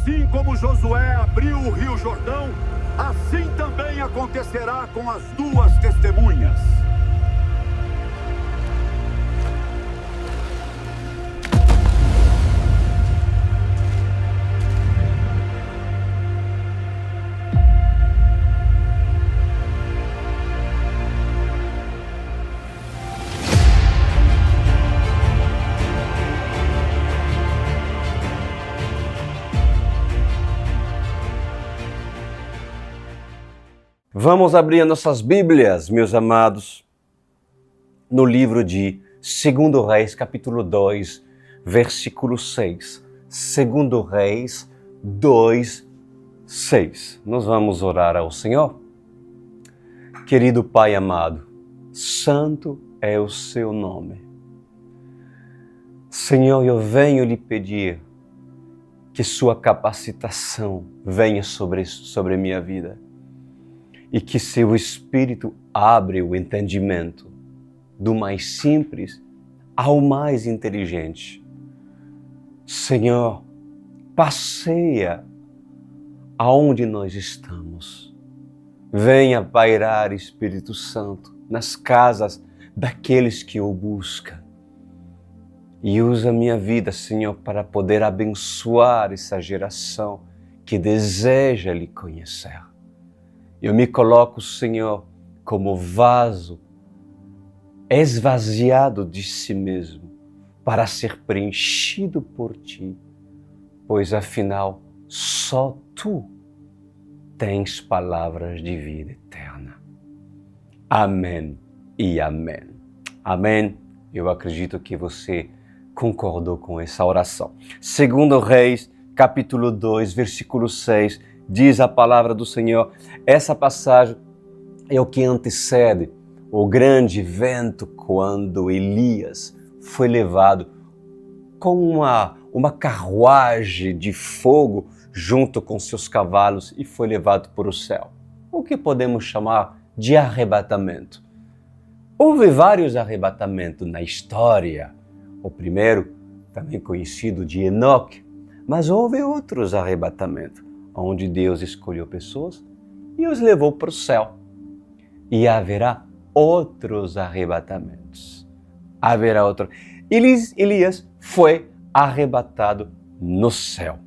assim como Josué abriu o rio Jordão, assim também acontecerá com as duas testemunhas. Vamos abrir nossas Bíblias, meus amados, no livro de 2 Reis, capítulo 2, versículo 6. 2 Reis 2, 6. Nós vamos orar ao Senhor. Querido Pai amado, santo é o seu nome. Senhor, eu venho lhe pedir que sua capacitação venha sobre minha vida. E que seu Espírito abre o entendimento do mais simples ao mais inteligente. Senhor, passeia aonde nós estamos. Venha pairar, Espírito Santo, nas casas daqueles que o buscam. E usa minha vida, Senhor, para poder abençoar essa geração que deseja lhe conhecer. Eu me coloco, Senhor, como vaso esvaziado de si mesmo para ser preenchido por Ti, pois afinal só Tu tens palavras de vida eterna. Amém e amém. Amém. Eu acredito que você concordou com essa oração. 2 Reis, capítulo 2, versículo 6, diz a palavra do Senhor. Essa passagem é o que antecede o grande vento quando Elias foi levado com uma carruagem de fogo junto com seus cavalos e foi levado para o céu. O que podemos chamar de arrebatamento. Houve vários arrebatamentos na história. O primeiro, também conhecido de Enoque, mas houve outros arrebatamentos, onde Deus escolheu pessoas e os levou para o céu. E haverá outros arrebatamentos. Haverá outro. Elias foi arrebatado no céu.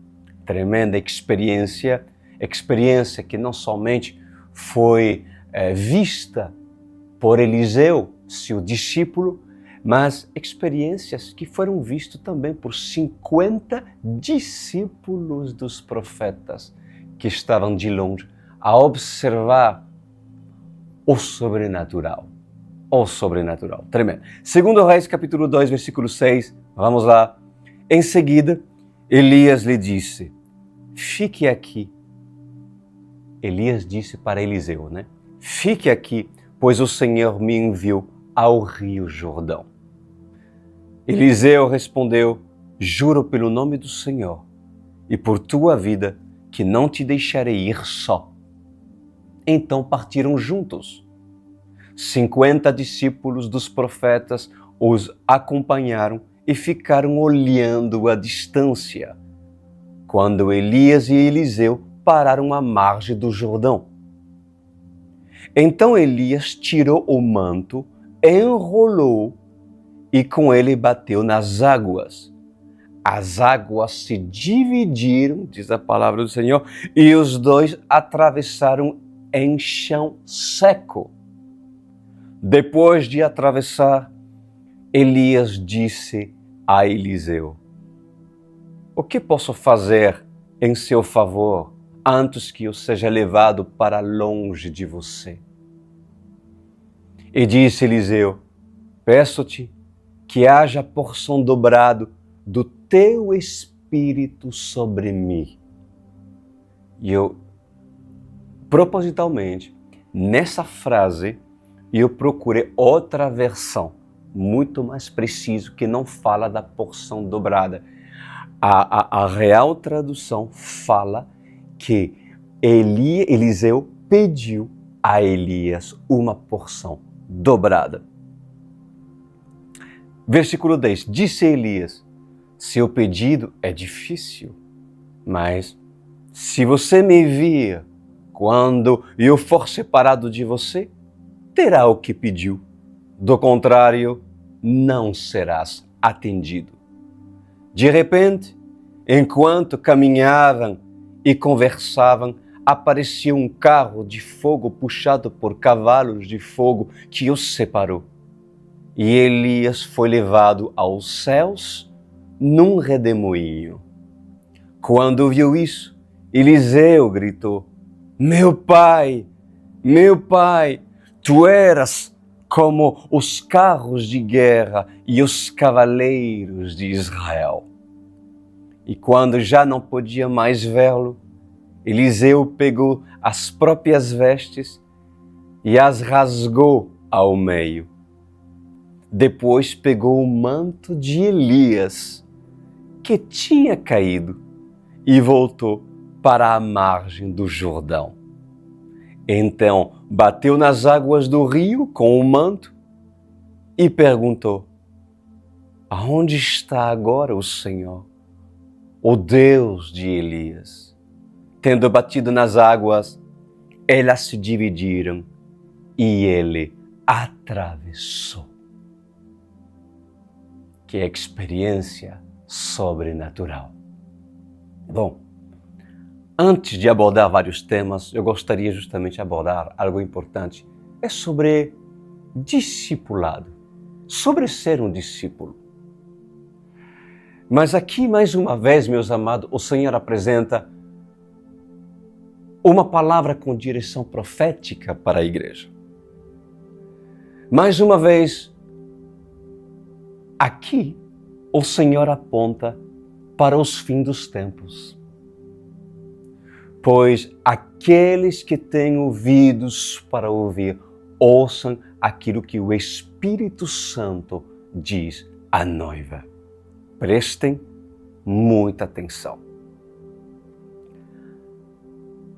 Tremenda experiência que não somente foi vista por Eliseu, seu discípulo, mas experiências que foram vistas também por 50 discípulos dos profetas que estavam de longe a observar o sobrenatural. O sobrenatural. Tremendo. 2 Reis, capítulo 2, versículo 6. Vamos lá. Em seguida, Elias lhe disse, fique aqui. Elias disse para Eliseu, né? Fique aqui, pois o Senhor me enviou ao rio Jordão. Eliseu respondeu, juro pelo nome do Senhor e por tua vida que não te deixarei ir só. Então partiram juntos. 50 discípulos dos profetas os acompanharam e ficaram olhando à distância, quando Elias e Eliseu pararam à margem do Jordão. Então Elias tirou o manto, enrolou e com ele bateu nas águas. As águas se dividiram, diz a palavra do Senhor, e os dois atravessaram em chão seco. Depois de atravessar, Elias disse a Eliseu, o que posso fazer em seu favor antes que eu seja levado para longe de você? E disse Eliseu, peço-te que haja porção dobrado do teu espírito sobre mim. E eu, propositalmente, nessa frase, eu procurei outra versão, muito mais preciso, que não fala da porção dobrada. A real tradução fala que Eliseu pediu a Elias uma porção dobrada. Versículo 10, disse Elias, seu pedido é difícil, mas Se você me vir quando eu for separado de você, terá o que pediu. Do contrário, não serás atendido. De repente, enquanto caminhavam e conversavam, apareceu um carro de fogo puxado por cavalos de fogo que os separou. E Elias foi levado aos céus num redemoinho. Quando viu isso, Eliseu gritou: meu pai, tu eras como os carros de guerra e os cavaleiros de Israel. E quando já não podia mais vê-lo, Eliseu pegou as próprias vestes e as rasgou ao meio. Depois pegou o manto de Elias, que tinha caído, e voltou para a margem do Jordão. Então bateu nas águas do rio com o manto e perguntou: aonde está agora o Senhor, o Deus de Elias? Tendo batido nas águas, elas se dividiram e ele atravessou. Que experiência sobrenatural. Bom, antes de abordar vários temas, eu gostaria justamente de abordar algo importante. É sobre discipulado, sobre ser um discípulo. Mas aqui, mais uma vez, meus amados, o Senhor apresenta uma palavra com direção profética para a igreja. Mais uma vez, aqui, o Senhor aponta para os fins dos tempos. Pois aqueles que têm ouvidos para ouvir, ouçam aquilo que o Espírito Santo diz à noiva. Prestem muita atenção.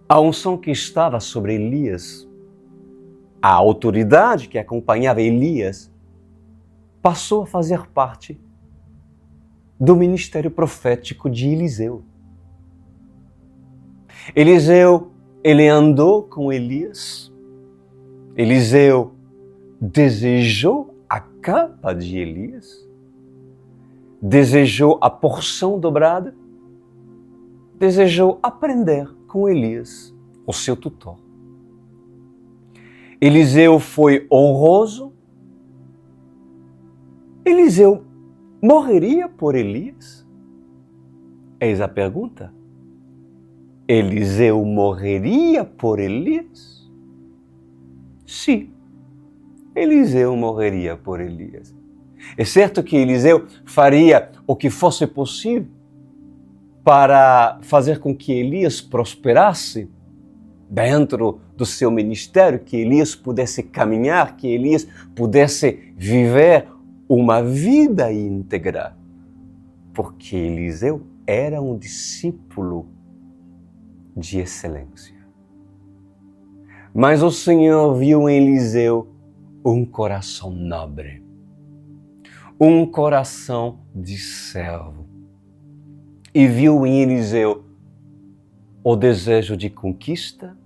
A unção que estava sobre Elias, a autoridade que acompanhava Elias, passou a fazer parte do ministério profético de Eliseu. Eliseu, ele andou com Elias. Eliseu desejou a capa de Elias, desejou a porção dobrada, desejou aprender com Elias, o seu tutor. Eliseu foi honroso. Eliseu morreria por Elias? Eis a pergunta. Eliseu morreria por Elias? Sim, Eliseu morreria por Elias. É certo que Eliseu faria o que fosse possível para fazer com que Elias prosperasse dentro do seu ministério, que Elias pudesse caminhar, que Elias pudesse viver uma vida íntegra, porque Eliseu era um discípulo de excelência. Mas o Senhor viu em Eliseu um coração nobre, um coração de servo, e viu em Eliseu o desejo de conquista,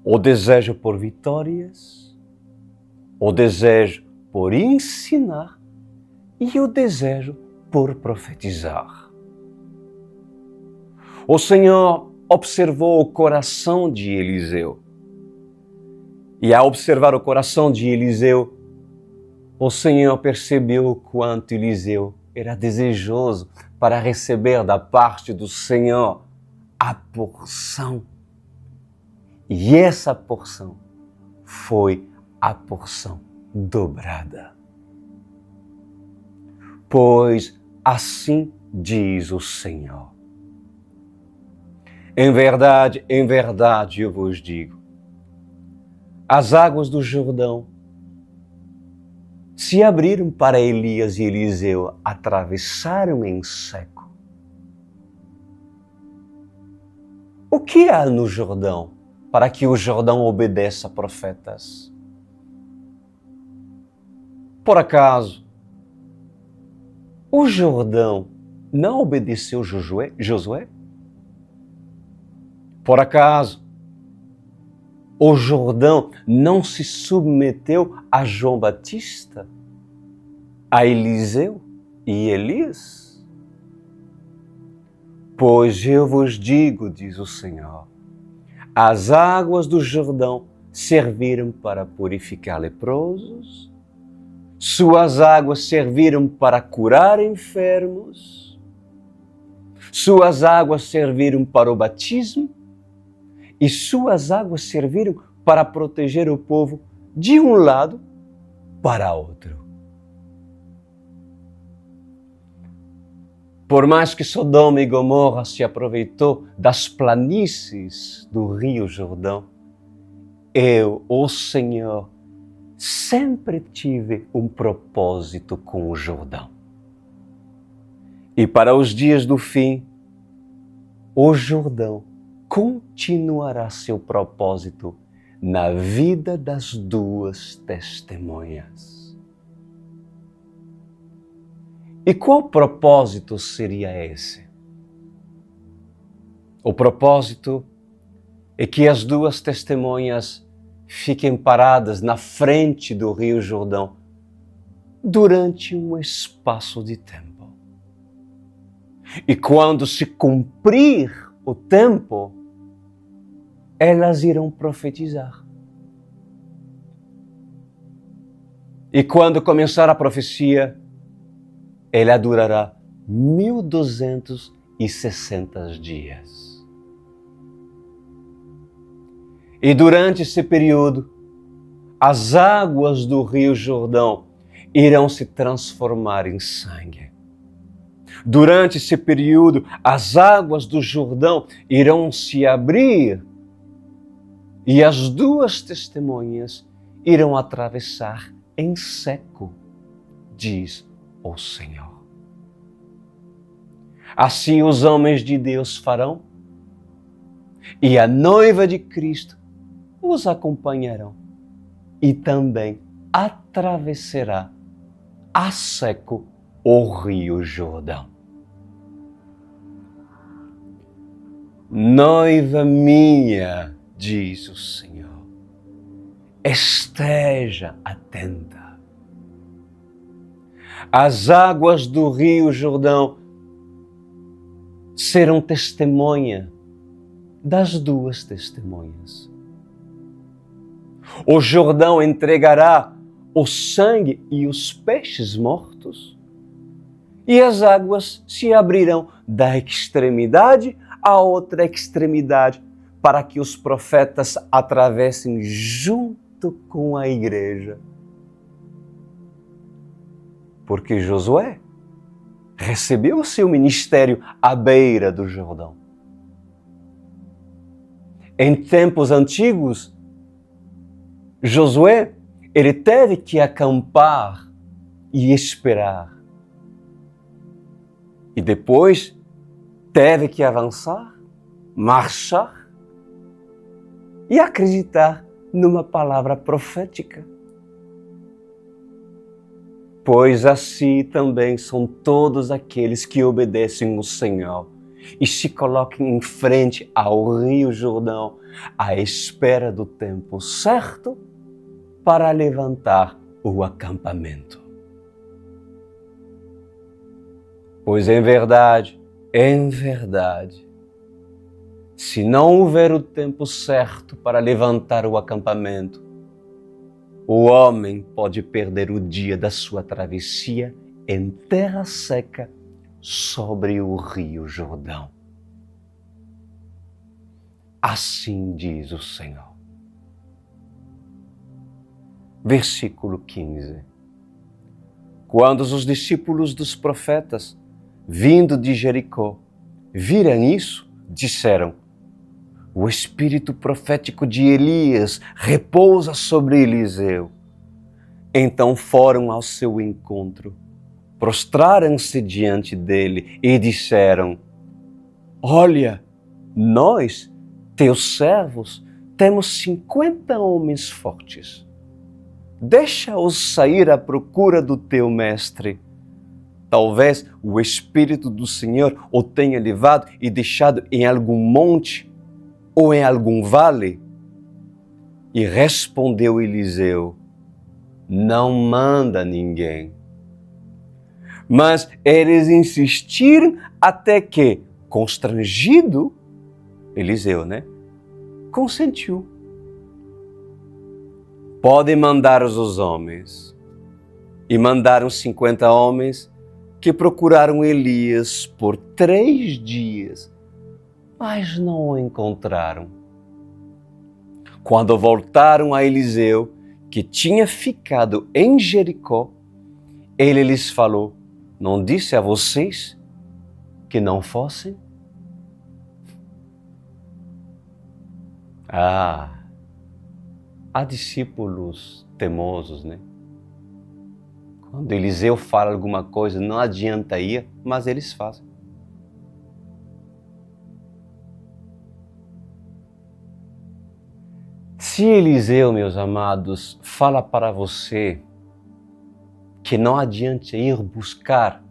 o desejo por vitórias, o desejo por ensinar e o desejo por profetizar. O Senhor observou o coração de Eliseu. E ao observar o coração de Eliseu, o Senhor percebeu o quanto Eliseu era desejoso para receber da parte do Senhor a porção. E essa porção foi a porção dobrada. Pois assim diz o Senhor: em verdade eu vos digo, as águas do Jordão se abriram para Elias e Eliseu atravessaram em seco. O que há no Jordão para que o Jordão obedeça a profetas? Por acaso, o Jordão não obedeceu Josué? Por acaso, o Jordão não se submeteu a João Batista, a Eliseu e Elias? Pois eu vos digo, diz o Senhor, as águas do Jordão serviram para purificar leprosos, suas águas serviram para curar enfermos, suas águas serviram para o batismo e suas águas serviram para proteger o povo de um lado para outro. Por mais que Sodoma e Gomorra se aproveitou das planícies do Rio Jordão, eu, o Senhor, sempre tive um propósito com o Jordão. E para os dias do fim, o Jordão continuará seu propósito na vida das duas testemunhas. E qual propósito seria esse? O propósito é que as duas testemunhas fiquem paradas na frente do Rio Jordão durante um espaço de tempo. E quando se cumprir o tempo, elas irão profetizar. E quando começar a profecia, ela durará 1260 dias. E durante esse período, as águas do Rio Jordão irão se transformar em sangue. Durante esse período, as águas do Jordão irão se abrir e as duas testemunhas irão atravessar em seco, diz o Senhor. Assim os homens de Deus farão, e a noiva de Cristo os acompanharão e também atravessará a seco o Rio Jordão. Noiva minha, diz o Senhor, esteja atenta. As águas do Rio Jordão serão testemunha das duas testemunhas. O Jordão entregará o sangue e os peixes mortos, e as águas se abrirão da extremidade à outra extremidade, para que os profetas atravessem junto com a igreja. Porque Josué recebeu o seu ministério à beira do Jordão. Em tempos antigos, Josué, ele teve que acampar e esperar. E depois teve que avançar, marchar e acreditar numa palavra profética. Pois assim também são todos aqueles que obedecem ao Senhor e se colocam em frente ao Rio Jordão à espera do tempo certo para levantar o acampamento. Pois em verdade, se não houver o tempo certo para levantar o acampamento, o homem pode perder o dia da sua travessia em terra seca sobre o Rio Jordão. Assim diz o Senhor. Versículo 15. Quando os discípulos dos profetas, vindo de Jericó, viram isso, disseram: o espírito profético de Elias repousa sobre Eliseu. Então foram ao seu encontro, prostraram-se diante dele e disseram: olha, nós, teus servos, temos 50 homens fortes. Deixa-os sair à procura do teu mestre. Talvez o Espírito do Senhor o tenha levado e deixado em algum monte, ou em algum vale? E respondeu Eliseu: não manda ninguém. Mas eles insistiram até que, constrangido, Eliseu, consentiu. Podem mandar os homens. E mandaram 50 homens que procuraram Elias por 3 dias, mas não o encontraram. Quando voltaram a Eliseu, que tinha ficado em Jericó, ele lhes falou: não disse a vocês que não fossem? Há discípulos teimosos, Quando Eliseu fala alguma coisa, não adianta ir, mas eles fazem. Se Eliseu, meus amados, fala para você que não adianta ir buscar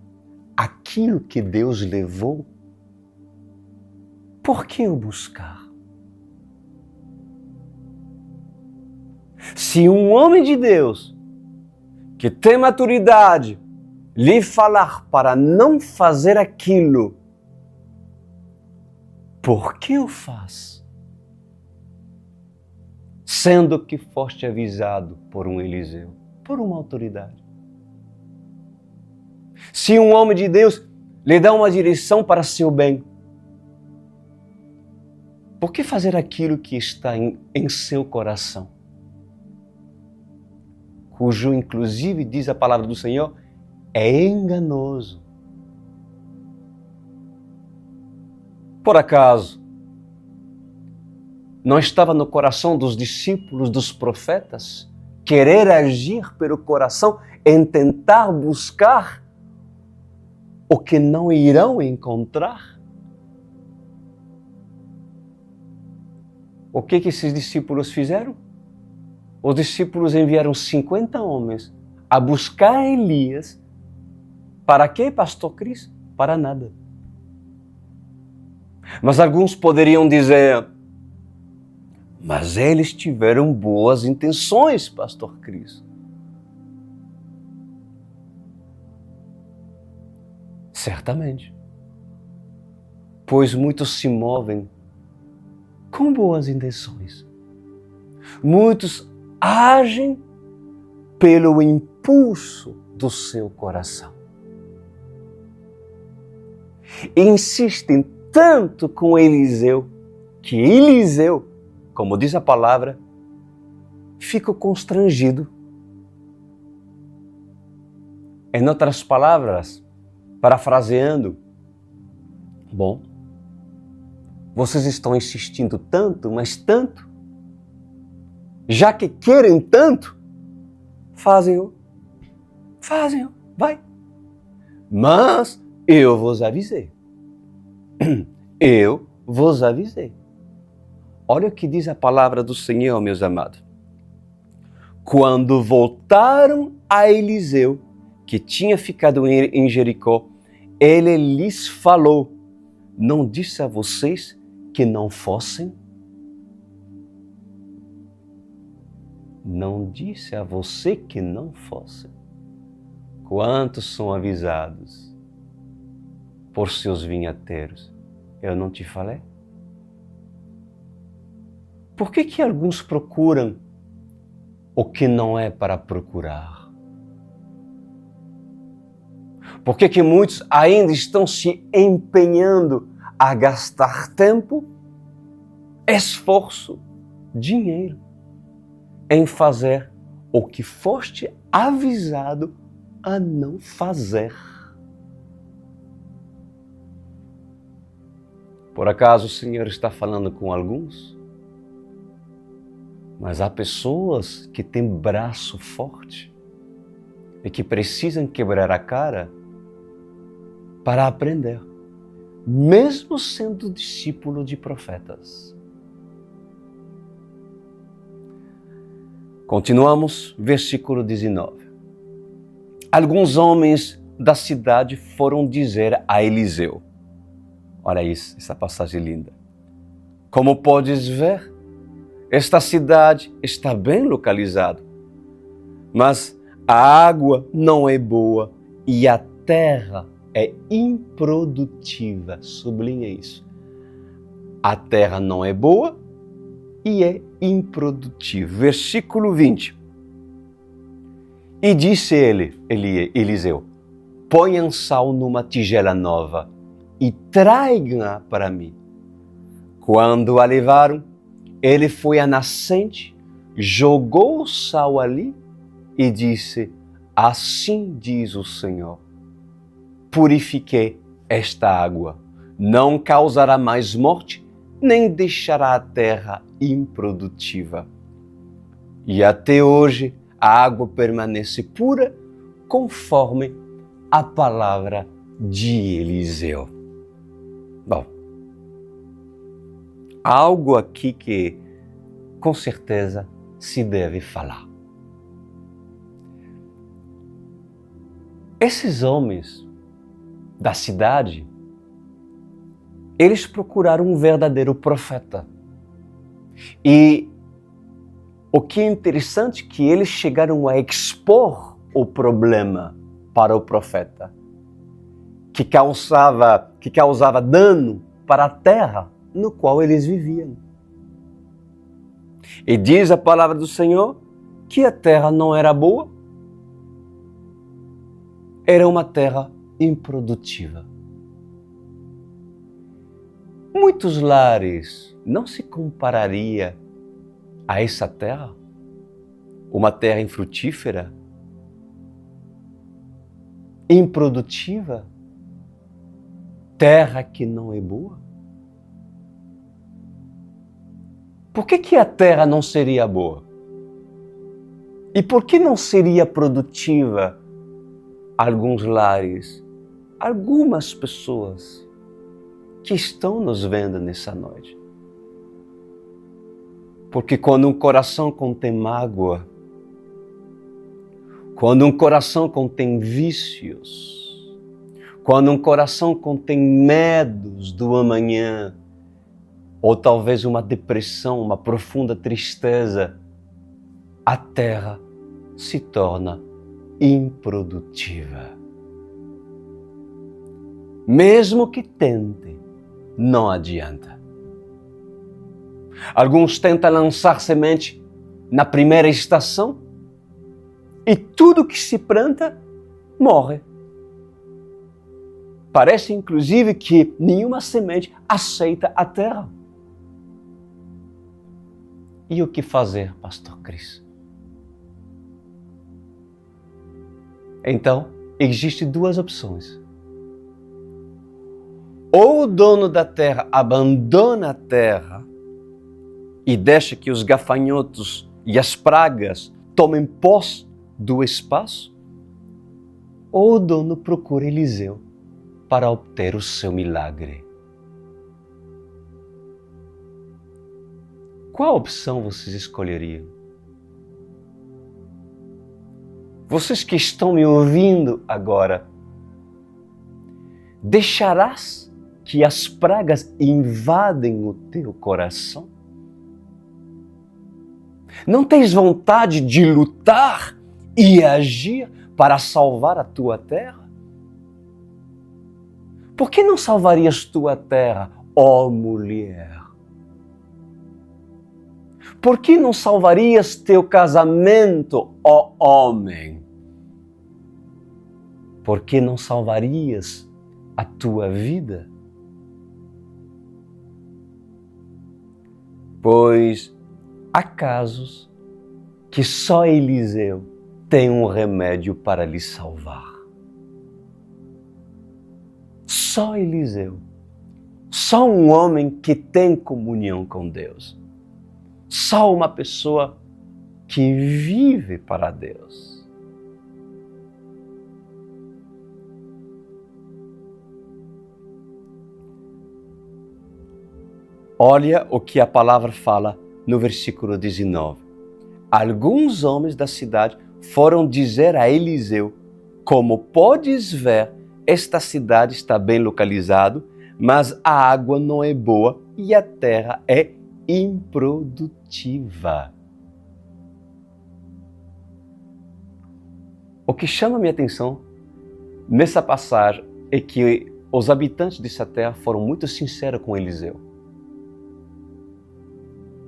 aquilo que Deus levou, por que o buscar? Se um homem de Deus que tem maturidade lhe falar para não fazer aquilo, por que o faz? Sendo que foste avisado por um Eliseu, por uma autoridade. Se um homem de Deus lhe dá uma direção para seu bem, por que fazer aquilo que está em seu coração? Cujo, inclusive, diz a palavra do Senhor, é enganoso. Por acaso, não estava no coração dos discípulos, dos profetas, querer agir pelo coração em tentar buscar o que não irão encontrar? O que esses discípulos fizeram? Os discípulos enviaram 50 homens a buscar Elias. Para quê, pastor Cris? Para nada. Mas alguns poderiam dizer: mas eles tiveram boas intenções, pastor Cris. Certamente. Pois muitos se movem com boas intenções. Muitos agem pelo impulso do seu coração. Insistem tanto com Eliseu, que Eliseu, como diz a palavra, fica constrangido. Em outras palavras, parafraseando, bom, vocês estão insistindo tanto, mas tanto, já que querem tanto, fazem-o, vai. Mas eu vos avisei. Eu vos avisei. Olha o que diz a palavra do Senhor, meus amados. Quando voltaram a Eliseu, que tinha ficado em Jericó, ele lhes falou: não disse a vocês que não fossem? Não disse a você que não fossem? Quantos são avisados por seus vinhateiros? Eu não te falei? Por que alguns procuram o que não é para procurar? Por que muitos ainda estão se empenhando a gastar tempo, esforço, dinheiro em fazer o que foste avisado a não fazer? Por acaso o Senhor está falando com alguns? Mas há pessoas que têm braço forte e que precisam quebrar a cara para aprender, mesmo sendo discípulo de profetas. Continuamos, versículo 19. Alguns homens da cidade foram dizer a Eliseu, olha isso, essa passagem linda: Como podes ver, esta cidade está bem localizada, mas a água não é boa e a terra é improdutiva. Sublinha isso. A terra não é boa e é improdutiva. Versículo 20. E disse Eliseu, ponham sal numa tigela nova e tragam-a para mim. Quando a levaram, ele foi à nascente, jogou o sal ali e disse, assim diz o Senhor, purifiquei esta água, não causará mais morte, nem deixará a terra improdutiva. E até hoje a água permanece pura, conforme a palavra de Eliseu. Bom, há algo aqui que com certeza se deve falar. Esses homens da cidade, eles procuraram um verdadeiro profeta. E o que é interessante é que eles chegaram a expor o problema para o profeta, que causava dano para a terra no qual eles viviam. E diz a palavra do Senhor que a terra não era boa, era uma terra improdutiva. Muitos lares não se compararia a essa terra, uma terra infrutífera, improdutiva, terra que não é boa. Por que a terra não seria boa? E por que não seria produtiva alguns lares, algumas pessoas que estão nos vendo nessa noite? Porque quando um coração contém mágoa, quando um coração contém vícios, quando um coração contém medos do amanhã, ou talvez uma depressão, uma profunda tristeza, a terra se torna improdutiva. Mesmo que tente, não adianta. Alguns tentam lançar semente na primeira estação e tudo que se planta morre. Parece inclusive que nenhuma semente aceita a terra. E o que fazer, Pastor Cris? Então, existem duas opções. Ou o dono da terra abandona a terra e deixa que os gafanhotos e as pragas tomem posse do espaço, ou o dono procura Eliseu para obter o seu milagre. Qual opção vocês escolheriam? Vocês que estão me ouvindo agora, deixarás que as pragas invadem o teu coração? Não tens vontade de lutar e agir para salvar a tua terra? Por que não salvarias tua terra, ó mulher? Por que não salvarias teu casamento, ó homem? Por que não salvarias a tua vida? Pois há casos que só Eliseu tem um remédio para lhe salvar. Só Eliseu. Só um homem que tem comunhão com Deus. Só uma pessoa que vive para Deus. Olha o que a palavra fala no versículo 19. Alguns homens da cidade foram dizer a Eliseu, como podes ver, esta cidade está bem localizada, mas a água não é boa e a terra é improdutiva. O que chama minha atenção nessa passagem é que os habitantes dessa terra foram muito sinceros com Eliseu.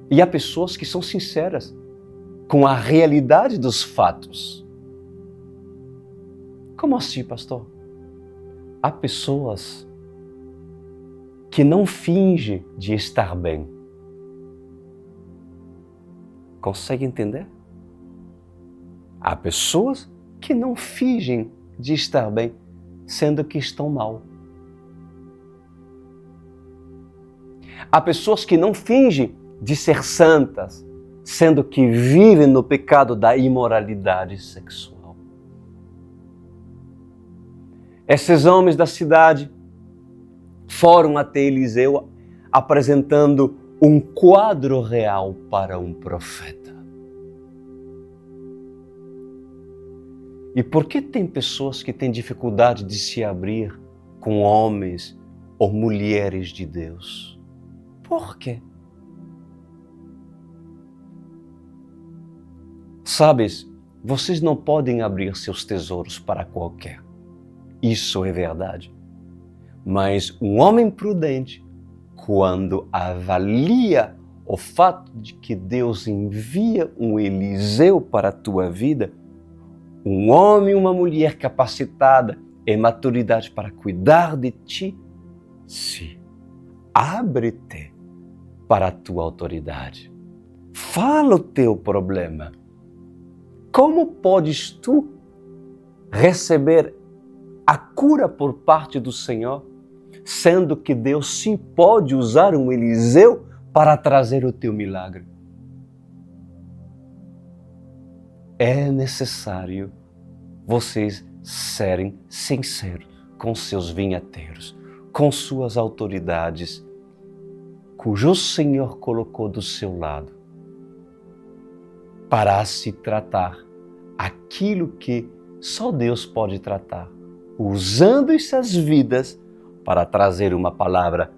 E há pessoas que são sinceras com a realidade dos fatos. Como assim, pastor? Há pessoas que não fingem de estar bem. Consegue entender? Há pessoas que não fingem de estar bem, sendo que estão mal. Há pessoas que não fingem de ser santas, sendo que vivem no pecado da imoralidade sexual. Esses homens da cidade foram até Eliseu apresentando um quadro real para um profeta. E por que tem pessoas que têm dificuldade de se abrir com homens ou mulheres de Deus? Por quê? Sabes, vocês não podem abrir seus tesouros para qualquer. Isso é verdade. Mas um homem prudente, quando avalia o fato de que Deus envia um Eliseu para a tua vida, um homem e uma mulher capacitada em maturidade para cuidar de ti, se abre-te para a tua autoridade. Fala o teu problema. Como podes tu receber a cura por parte do Senhor, sendo que Deus sim pode usar um Eliseu para trazer o teu milagre? É necessário vocês serem sinceros com seus vinhateiros, com suas autoridades, cujo Senhor colocou do seu lado, para se tratar aquilo que só Deus pode tratar, usando essas vidas para trazer uma palavra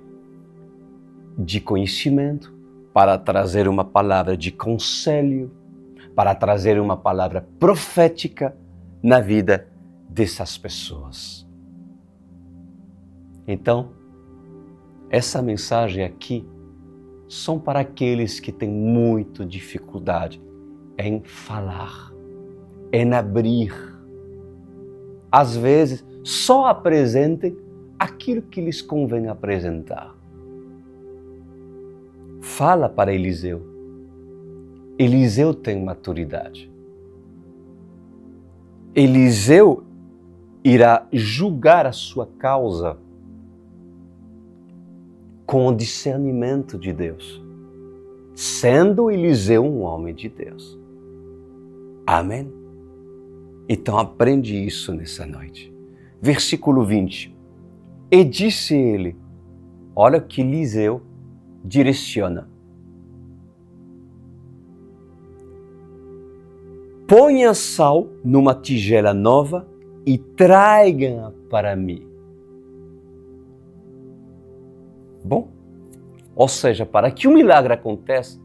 de conhecimento, para trazer uma palavra de conselho, para trazer uma palavra profética na vida dessas pessoas. Então, essa mensagem aqui são para aqueles que têm muita dificuldade em falar, em abrir. Às vezes, só apresentem aquilo que lhes convém apresentar. Fala para Eliseu. Eliseu tem maturidade. Eliseu irá julgar a sua causa com o discernimento de Deus, sendo Eliseu um homem de Deus. Amém? Então aprende isso nessa noite. Versículo 20. E disse ele, olha que Eliseu direciona. Ponha sal numa tigela nova e traga para mim. Bom, ou seja, para que o milagre aconteça,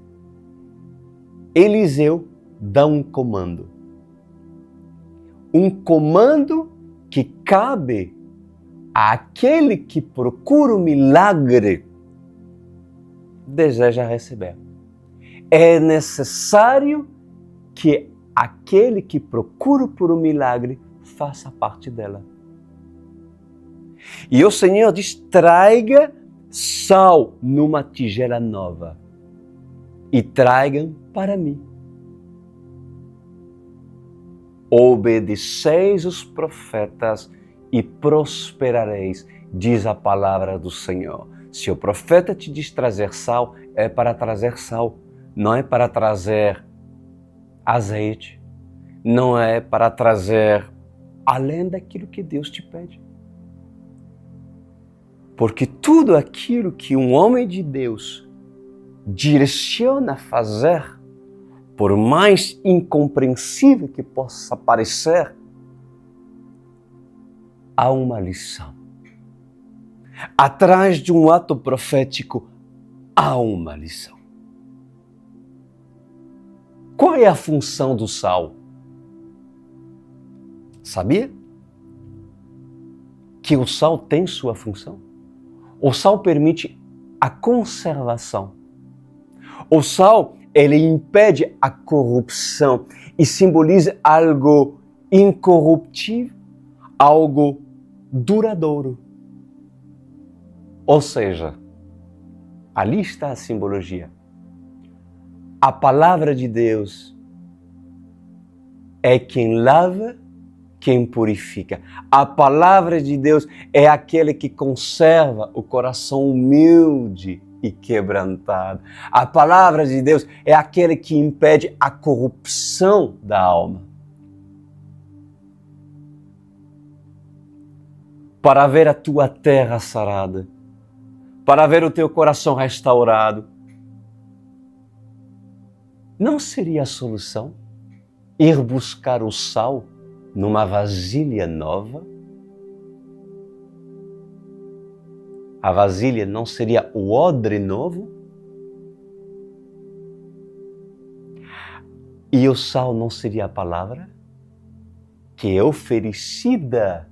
Eliseu dá um comando. Um comando que cabe àquele que procura o milagre, deseja receber. É necessário que aquele que procura por um milagre faça parte dela. E o Senhor diz, traga sal numa tigela nova e tragam para mim. Obedeceis os profetas e prosperareis, diz a palavra do Senhor. Se o profeta te diz trazer sal, é para trazer sal, não é para trazer azeite, não é para trazer além daquilo que Deus te pede. Porque tudo aquilo que um homem de Deus direciona a fazer, por mais incompreensível que possa parecer, há uma lição. Atrás de um ato profético, há uma lição. Qual é a função do sal? Sabia que o sal tem sua função? O sal permite a conservação. O sal, ele impede a corrupção e simboliza algo incorruptível, algo duradouro. Ou seja, ali está a simbologia. A palavra de Deus é quem lava, quem purifica. A palavra de Deus é aquele que conserva o coração humilde e quebrantado. A palavra de Deus é aquele que impede a corrupção da alma. Para ver a tua terra sarada, para ver o teu coração restaurado, não seria a solução ir buscar o sal numa vasilha nova? A vasilha não seria o odre novo? E o sal não seria a palavra que é oferecida?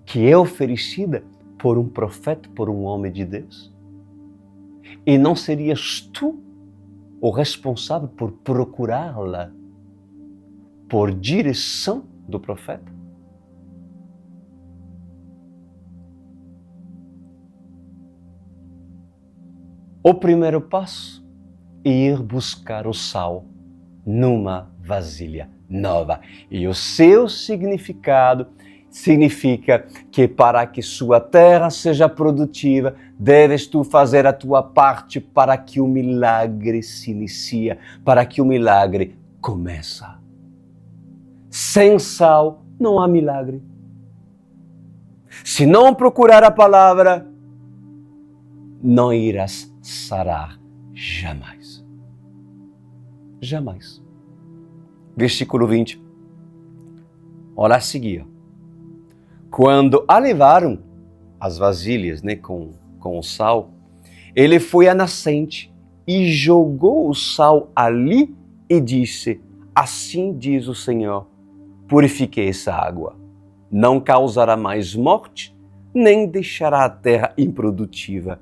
Que é oferecida por um profeta, por um homem de Deus? E não serias tu o responsável por procurá-la por direção do profeta? O primeiro passo é ir buscar o sal numa vasilha nova. E o seu significado significa que para que sua terra seja produtiva, deves tu fazer a tua parte para que o milagre se inicie, para que o milagre começa. Sem sal não há milagre. Se não procurar a palavra, não irás sarar jamais. Jamais. Versículo 20. Olha a seguir. Quando a levaram, as vasilhas, com o sal, ele foi à nascente e jogou o sal ali e disse: assim diz o Senhor, purifiquei essa água. Não causará mais morte, nem deixará a terra improdutiva.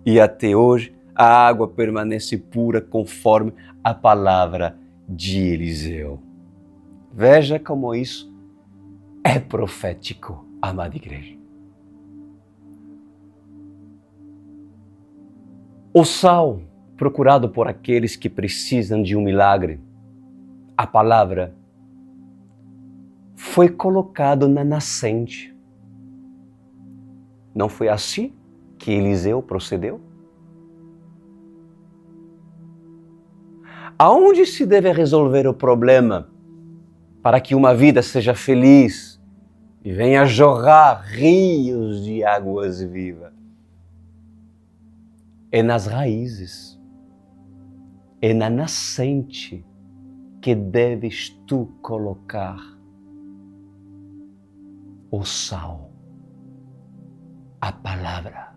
E até hoje a água permanece pura conforme a palavra de Eliseu. Veja como isso é profético, amada igreja. O sal procurado por aqueles que precisam de um milagre, a palavra, foi colocado na nascente. Não foi assim que Eliseu procedeu? Aonde se deve resolver o problema para que uma vida seja feliz e venha jorrar rios de águas vivas? É nas raízes, é na nascente que deves tu colocar o sal, a palavra.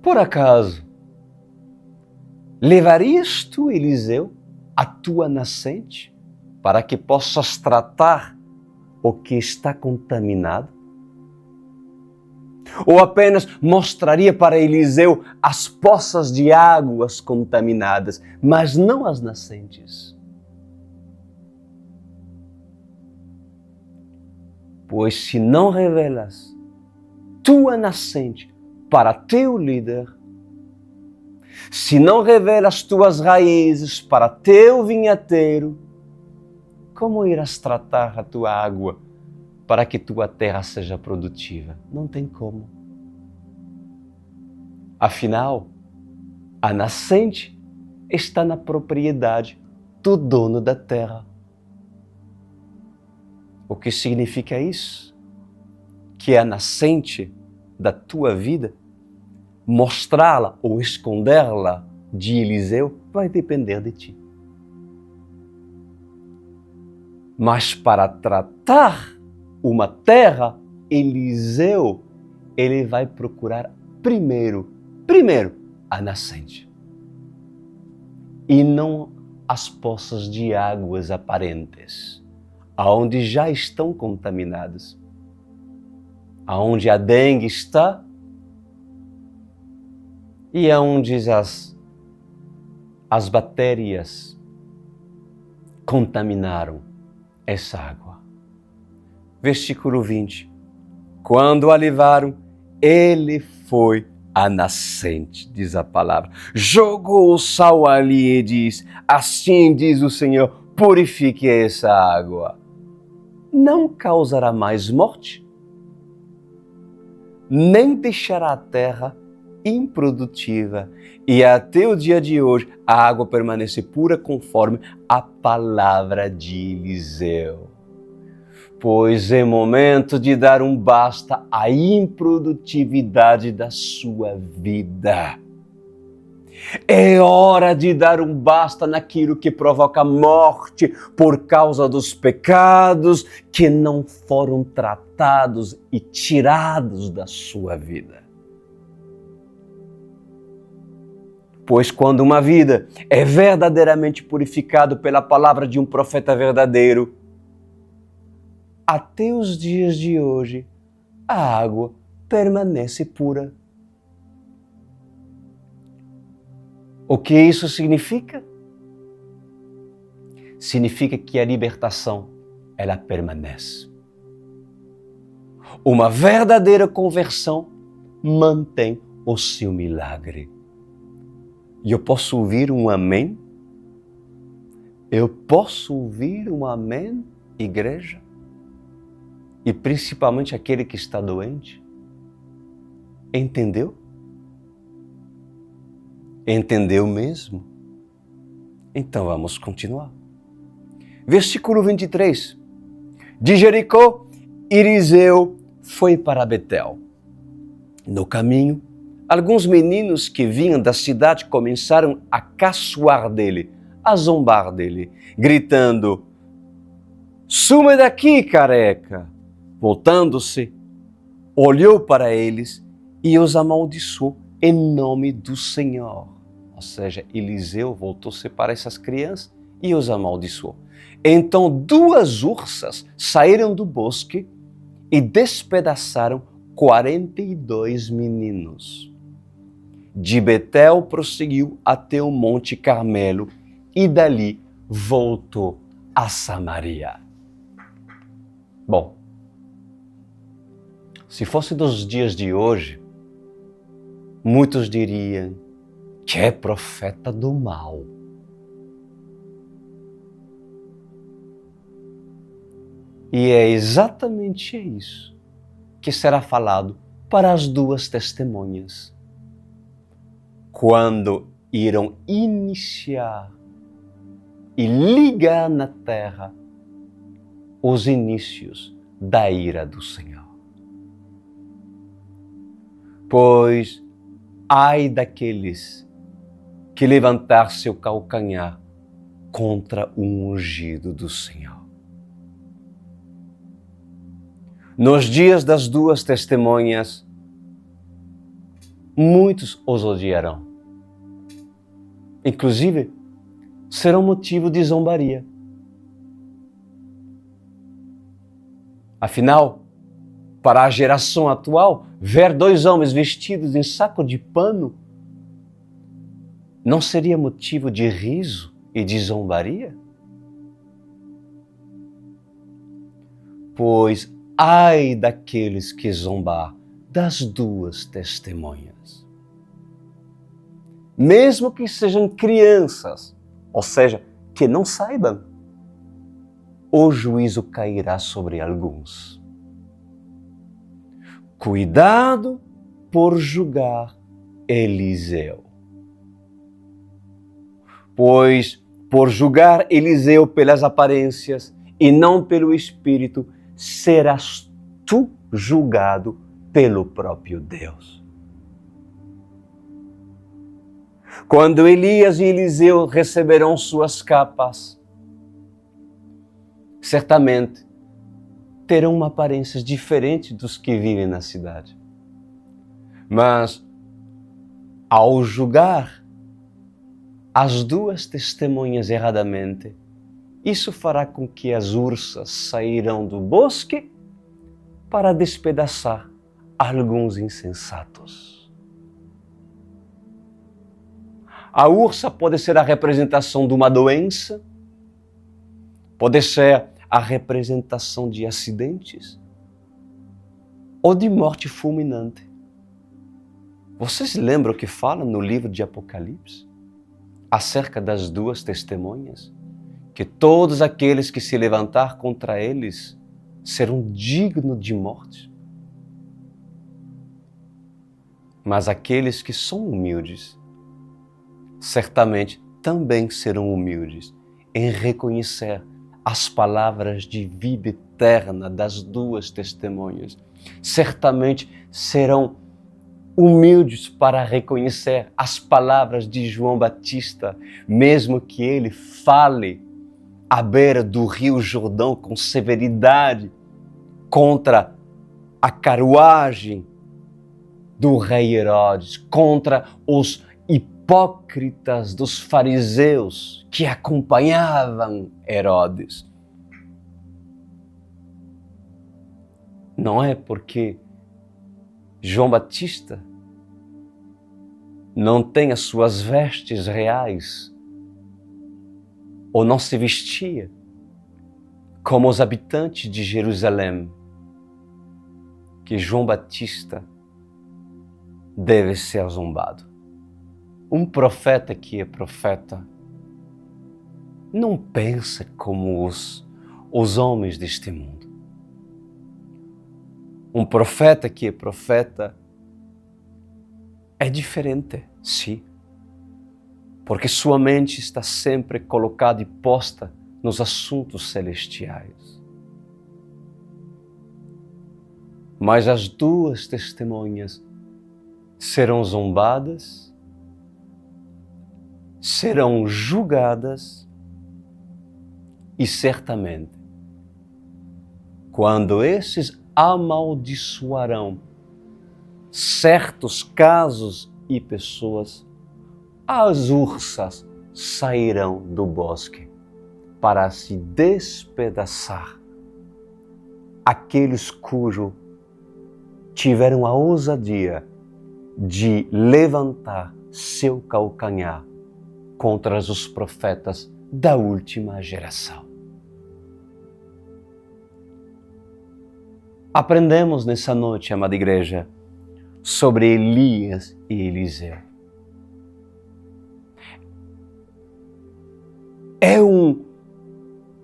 Por acaso, levarias tu, Eliseu, a tua nascente para que possas tratar o que está contaminado? Ou apenas mostraria para Eliseu as poças de águas contaminadas, mas não as nascentes? Pois se não revelas tua nascente para teu líder, se não revelas tuas raízes para teu vinhateiro, como irás tratar a tua água para que tua terra seja produtiva? Não tem como. Afinal, a nascente está na propriedade do dono da terra. O que significa isso? Que a nascente da tua vida, mostrá-la ou escondê-la de Eliseu, vai depender de ti. Mas para tratar uma terra, Eliseu, ele vai procurar primeiro, a nascente. E não as poças de águas aparentes, aonde já estão contaminadas. Aonde a dengue está e aonde as bactérias contaminaram essa água. Versículo 20. Quando a levaram, ele foi à nascente, diz a palavra. Jogou o sal ali e diz, assim diz o Senhor, purifique essa água. Não causará mais morte, nem deixará a terra improdutiva. E até o dia de hoje, a água permanece pura conforme a palavra de Eliseu. Pois é momento de dar um basta à improdutividade da sua vida. É hora de dar um basta naquilo que provoca morte por causa dos pecados que não foram tratados e tirados da sua vida. Pois quando uma vida é verdadeiramente purificada pela palavra de um profeta verdadeiro, até os dias de hoje, a água permanece pura. O que isso significa? Significa que a libertação, ela permanece. Uma verdadeira conversão mantém o seu milagre. E eu posso ouvir um amém? Eu posso ouvir um amém, igreja? E principalmente aquele que está doente? Entendeu? Entendeu mesmo? Então vamos continuar. Versículo 23. De Jericó, Eliseu foi para Betel. No caminho, alguns meninos que vinham da cidade começaram a caçoar dele, a zombar dele, gritando, suma daqui, careca! Voltando-se, olhou para eles e os amaldiçoou em nome do Senhor. Ou seja, Eliseu voltou-se para essas crianças e os amaldiçoou. Então 2 ursas saíram do bosque e despedaçaram 42 meninos. De Betel prosseguiu até o Monte Carmelo e dali voltou a Samaria. Bom, se fosse dos dias de hoje, muitos diriam que é profeta do mal. E é exatamente isso que será falado para as 2 testemunhas, quando irão iniciar e ligar na terra os inícios da ira do Senhor. Pois ai daqueles que levantar seu calcanhar contra o ungido do Senhor. Nos dias das 2 testemunhas, muitos os odiarão. Inclusive, serão motivo de zombaria. Afinal, para a geração atual, ver 2 homens vestidos em saco de pano não seria motivo de riso e de zombaria? Pois ai daqueles que zombar das 2 testemunhas. Mesmo que sejam crianças, ou seja, que não saibam, o juízo cairá sobre alguns. Cuidado por julgar Eliseu. Pois, por julgar Eliseu pelas aparências e não pelo Espírito, serás tu julgado pelo próprio Deus. Quando Elias e Eliseu receberão suas capas, certamente terão uma aparência diferente dos que vivem na cidade. Mas, ao julgar as duas testemunhas erradamente, isso fará com que as ursas sairão do bosque para despedaçar alguns insensatos. A ursa pode ser a representação de uma doença, pode ser a representação de acidentes ou de morte fulminante. Vocês lembram o que fala no livro de Apocalipse acerca das duas testemunhas? Que todos aqueles que se levantar contra eles serão dignos de morte. Mas aqueles que são humildes, certamente também serão humildes em reconhecer as palavras de vida eterna das duas testemunhas. Certamente serão humildes para reconhecer as palavras de João Batista, mesmo que ele fale à beira do rio Jordão com severidade contra a carruagem do rei Herodes, contra os hipócritas dos fariseus que acompanhavam Herodes. Não é porque João Batista não tem as suas vestes reais ou não se vestia como os habitantes de Jerusalém, que João Batista deve ser zombado. Um profeta que é profeta não pensa como os homens deste mundo. Um profeta que é profeta é diferente, sim, porque sua mente está sempre colocada e posta nos assuntos celestiais. Mas as duas testemunhas serão zombadas, serão julgadas e certamente, quando esses amaldiçoarão certos casos e pessoas, as ursas sairão do bosque para se despedaçar aqueles cujos tiveram a ousadia de levantar seu calcanhar contra os profetas da última geração. Aprendemos nessa noite, amada igreja, sobre Elias e Eliseu.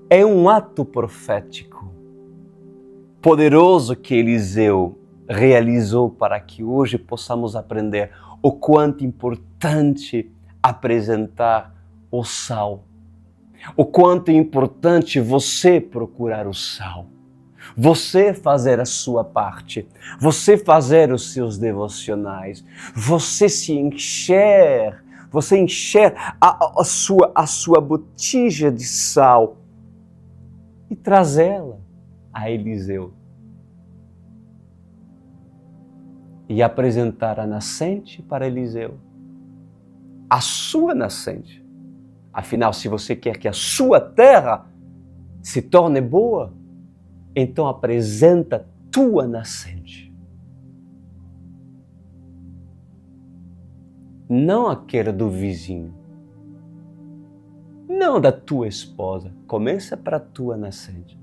É um ato profético poderoso que Eliseu realizou para que hoje possamos aprender o quanto importante apresentar o sal, o quanto é importante você procurar o sal, você fazer a sua parte, você fazer os seus devocionais, você encher a sua botija de sal e trazê-la a Eliseu e apresentar a nascente para Eliseu, a sua nascente. Afinal, se você quer que a sua terra se torne boa, então apresenta tua nascente. Não aquela do vizinho, não da tua esposa. Começa para a tua nascente.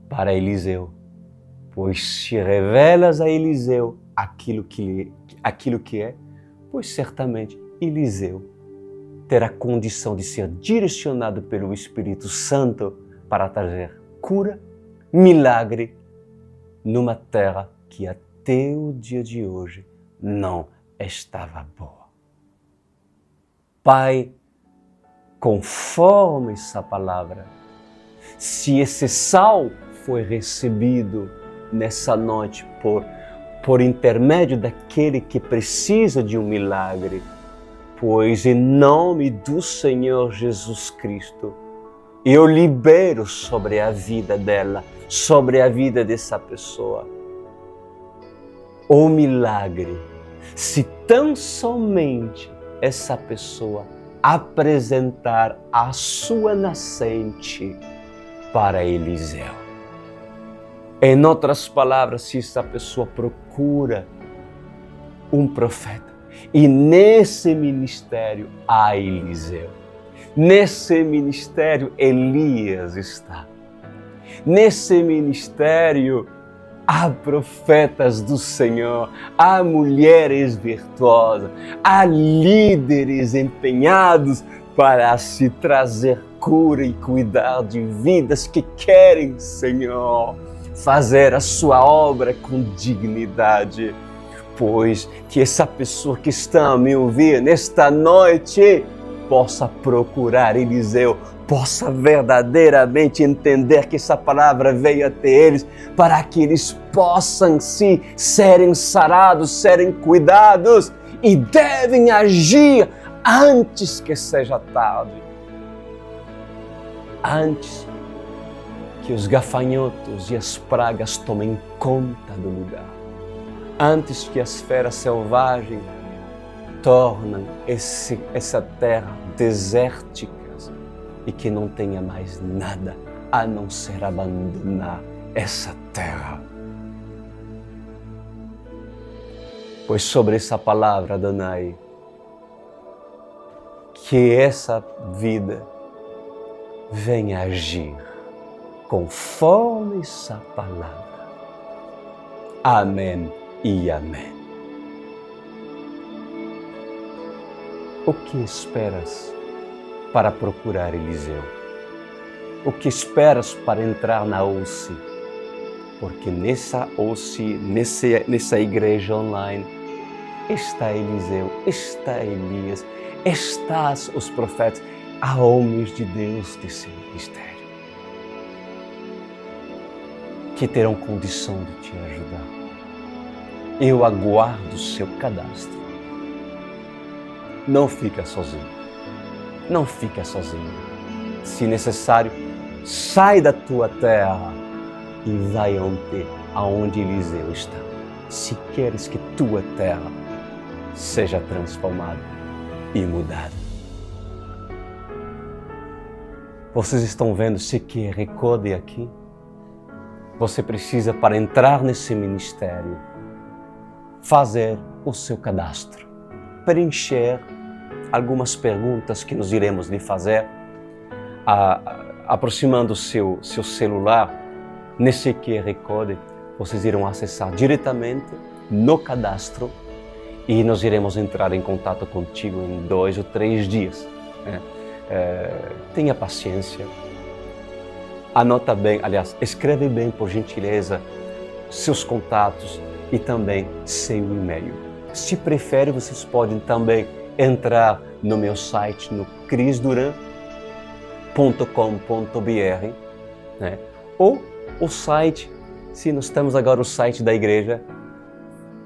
Para Eliseu, pois se revelas a Eliseu aquilo que é, pois certamente Eliseu terá condição de ser direcionado pelo Espírito Santo para trazer cura, milagre, numa terra que até o dia de hoje não estava boa. Pai, conforme essa palavra, se esse sal foi recebido nessa noite por intermédio daquele que precisa de um milagre, pois em nome do Senhor Jesus Cristo, eu libero sobre a vida dela, sobre a vida dessa pessoa, o milagre, se tão somente essa pessoa apresentar a sua nascente para Eliseu. Em outras palavras, se essa pessoa procura um profeta, e nesse ministério há Eliseu, nesse ministério Elias está, nesse ministério há profetas do Senhor, há mulheres virtuosas, há líderes empenhados para se trazer cura e cuidar de vidas que querem, Senhor, fazer a sua obra com dignidade. Pois que essa pessoa que está a me ouvir nesta noite possa procurar Eliseu, possa verdadeiramente entender que essa palavra veio até eles para que eles possam sim serem sarados, serem cuidados e devem agir antes que seja tarde. Antes que os gafanhotos e as pragas tomem conta do lugar. Antes que as feras selvagens tornem essa terra desértica e que não tenha mais nada a não ser abandonar essa terra. Pois sobre essa palavra, Adonai, que essa vida venha agir conforme essa palavra. Amém e amém. O que esperas para procurar Eliseu? O que esperas para entrar na OC? Porque nessa OC, nessa igreja online, está Eliseu, está Elias, estão os profetas, há homens de Deus desse ministério que terão condição de te ajudar. Eu aguardo o seu cadastro. Não fica sozinho. Não fica sozinho. Se necessário, sai da tua terra e vai aonde Eliseu está. Se queres que tua terra seja transformada e mudada. Vocês estão vendo esse QR Code aqui? Você precisa, para entrar nesse ministério, fazer o seu cadastro, preencher algumas perguntas que nós iremos lhe fazer, aproximando o seu celular, nesse QR Code, vocês irão acessar diretamente no cadastro e nós iremos entrar em contato contigo em 2 ou 3 dias. Tenha paciência, anota bem, aliás, escreve bem, por gentileza, seus contatos e também seu e-mail. Se prefere, vocês podem também entrar no meu site, no crisduran.com.br, né? Ou o site, se nós temos agora o site da igreja,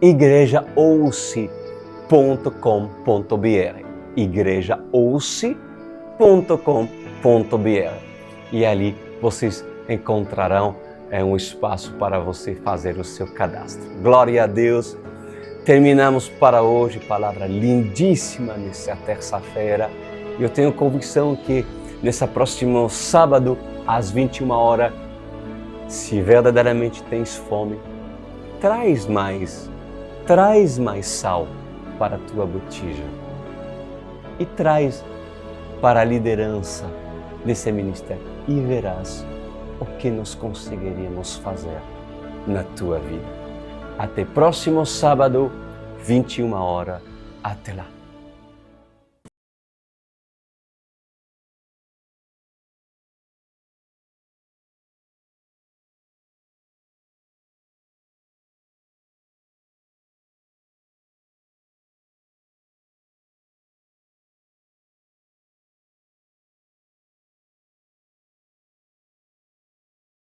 igrejaouce.com.br, igrejaouce.com.br, e ali vocês encontrarão um espaço para você fazer o seu cadastro. Glória a Deus! Terminamos para hoje, palavra lindíssima nessa terça-feira. Eu tenho convicção que nessa próximo sábado, às 21 horas, se verdadeiramente tens fome, traz mais sal para a tua botija e traz para a liderança desse ministério e verás o que nós conseguiríamos fazer na tua vida. Até próximo sábado, 21 horas. Até lá.